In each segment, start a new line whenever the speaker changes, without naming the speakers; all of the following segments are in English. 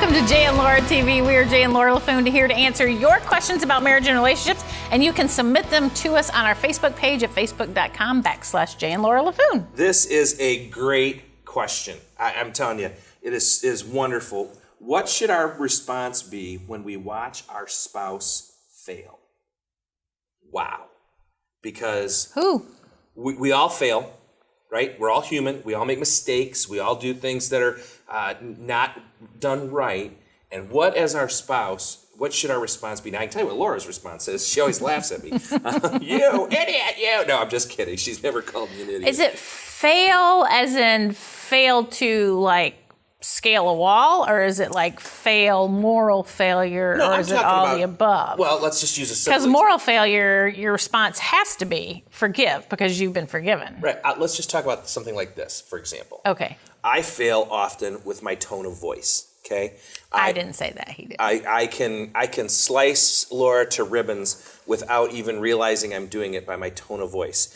Welcome to Jay and Laura TV. We are Jay and Laura LaFoon here to answer your questions about marriage and relationships, and you can submit them to us on our Facebook page at facebook.com/Jay and Laura LaFoon.
This is a great question. I'm telling you, it is wonderful. What should our response be when we watch our spouse fail? Wow. Because we all fail, right? We're all human. We all make mistakes. We all do things that are not done right. And what, as our spouse, what should our response be? Now, I can tell you what Laura's response is. She always laughs at me. You idiot, you. No, I'm just kidding. She's never called me an idiot.
Is it fail as in fail to, like, scale a wall, or is it like moral failure,
No,
or is it all the above?
Well, let's just use a simple
Because moral failure, your response has to be forgive because you've been forgiven.
Right. Let's just talk about something like this, for example.
Okay.
I fail often with my tone of voice. Okay.
I didn't say that. He did.
I can slice Laura to ribbons without even realizing I'm doing it by my tone of voice.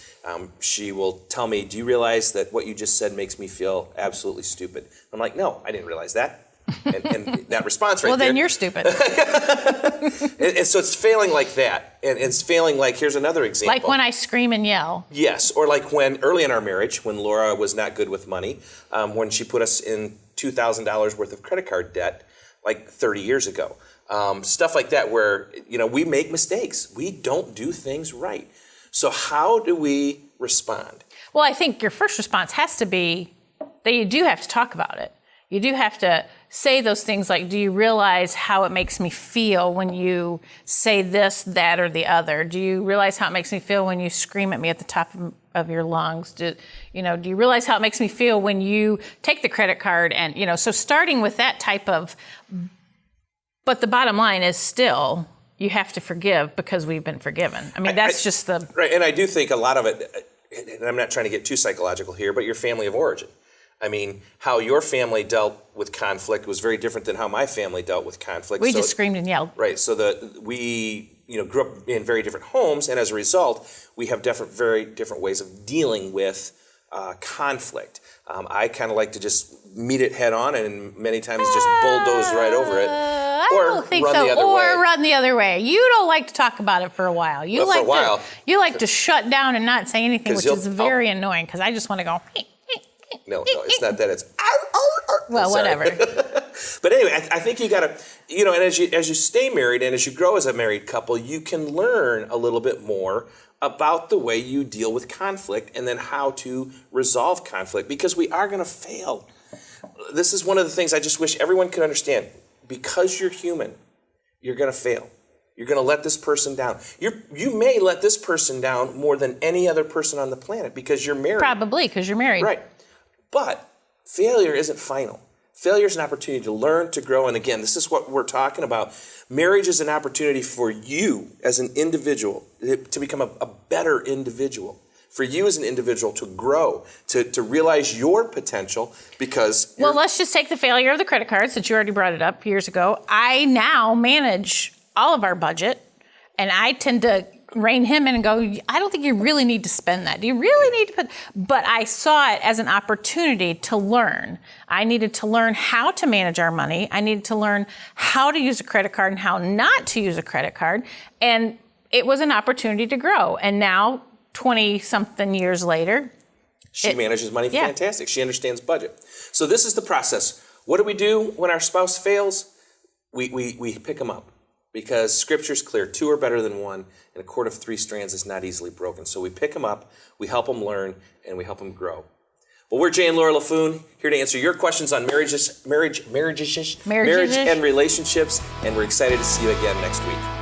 She will tell me, "Do you realize that what you just said makes me feel absolutely stupid?" I'm like, "No, I didn't realize that." And that response right
well,
there.
then you're stupid.
and so it's failing like that. And it's failing like, here's another example.
Like when I scream and yell.
Yes, or like when early in our marriage, when Laura was not good with money, when she put us in $2,000 worth of credit card debt like 30 years ago. Stuff like that where, we make mistakes. We don't do things right. So how do we respond?
Well, I think your first response has to be that you do have to talk about it. You do have to say those things like, do you realize how it makes me feel when you say this, that, or the other? Do you realize how it makes me feel when you scream at me at the top of your lungs? Do you realize how it makes me feel when you take the credit card? And, so starting with that type of, but the bottom line is still, you have to forgive because we've been forgiven. I mean, that's just the...
Right, and I do think a lot of it, and I'm not trying to get too psychological here, but your family of origin. I mean, how your family dealt with conflict was very different than how my family dealt with conflict.
We just screamed and yelled.
Right. So we grew up in very different homes, and as a result, we have very different ways of dealing with conflict. I kind of like to just meet it head on, and many times just bulldoze right over it.
I don't think so. Or run the other way. You don't like to talk about it for a while. You like to shut down and not say anything, which is very annoying because I just want to go.
No, it's not that. It's
well, whatever.
But anyway, I think you got to, and as you stay married and as you grow as a married couple, you can learn a little bit more about the way you deal with conflict and then how to resolve conflict, because we are going to fail. This is one of the things I just wish everyone could understand. Because you're human, you're going to fail. You're going to let this person down. You may let this person down more than any other person on the planet because you're married.
Probably because you're married.
Right. But failure isn't final. Failure is an opportunity to learn, to grow. And again, this is what we're talking about. Marriage is an opportunity for you as an individual to become a better individual. For you as an individual to grow, to realize your potential because...
Well, let's just take the failure of the credit cards, since you already brought it up years ago. I now manage all of our budget, and I tend to rein him in and go, I don't think you really need to spend that. Do you really need to put... But I saw it as an opportunity to learn. I needed to learn how to manage our money. I needed to learn how to use a credit card and how not to use a credit card. And it was an opportunity to grow. And now, 20-something years later...
She manages money fantastic. She understands budget. So this is the process. What do we do when our spouse fails? We pick them up. Because Scripture's clear, 2 are better than 1, and a cord of 3 strands is not easily broken. So we pick them up, we help them learn, and we help them grow. Well, we're Jay and Laura LaFoon, here to answer your questions on marriage and relationships, and we're excited to see you again next week.